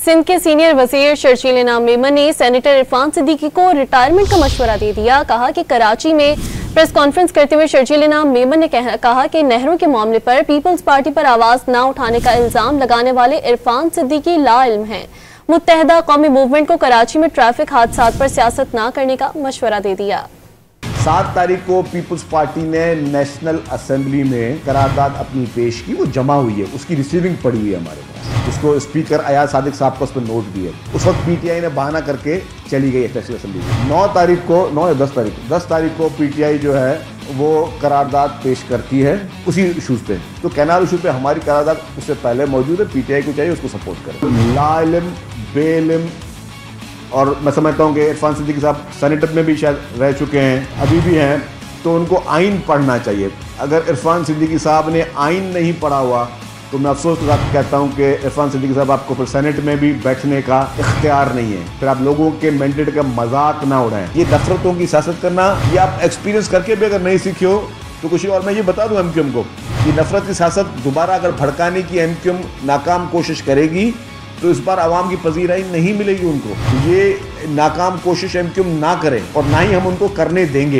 सिंध के सीनियर वजीर शर्जील इनाम मेमन ने सेनेटर इरफान सिद्दीकी को रिटायरमेंट का मशवरा दे दिया। कहा कि कराची में प्रेस कॉन्फ्रेंस करते हुए शर्जील इनाम मेमन ने कहा कि नहरों के मामले पर पीपल्स पार्टी पर आवाज न उठाने का इल्जाम लगाने वाले इरफान सिद्दीकी लाइल्म हैं। मुत्तहदा कौमी मूवमेंट को कराची में ट्रैफिक हादसात पर सियासत न करने का मशवरा दे दिया। 7 तारीख को पीपल्स पार्टी ने नेशनल असेंबली में करारदाद अपनी पेश की, वो जमा हुई है, उसकी रिसीविंग पड़ी हुई है हमारे पास। उसको स्पीकर अयाज सादिक साहब को उस पर नोट भी है। उस वक्त पीटीआई ने बहाना करके चली गई नेशनल असेंबली में। 9 तारीख को 9 या 10 तारीख को पीटीआई जो है वो करारदाद पेश करती है उसी इशूज़ पे। तो कैनाल इशू पे हमारी करारदाद उससे पहले मौजूद है। पीटीआई को चाहिए उसको सपोर्ट करें। लाइल्म बेइल्म, और मैं समझता हूँ कि इरफान सिद्दीकी साहब सेनेटर में भी शायद रह चुके हैं, अभी भी हैं, तो उनको आइन पढ़ना चाहिए। अगर इरफान सिद्दीकी साहब ने आइन नहीं पढ़ा हुआ तो मैं अफसोस के साथ कहता हूँ कि इरफान सिद्दीकी साहब आपको फिर सेनेट में भी बैठने का इख्तियार नहीं है। फिर आप लोगों के मैंडेट का मजाक ना उड़ाएं। ये नफरतों की सियासत करना, ये आप एक्सपीरियंस करके भी अगर नहीं सीखे हो तो कुछ। और मैं ये बता दूँ एमक्यूएम को, ये नफरत की सियासत दोबारा अगर भड़काने की एमक्यूएम नाकाम कोशिश करेगी तो इस बार आवाम की पजीराई नहीं मिलेगी उनको। ये नाकाम कोशिश एमक्यूएम ना करें और ना ही हम उनको करने देंगे।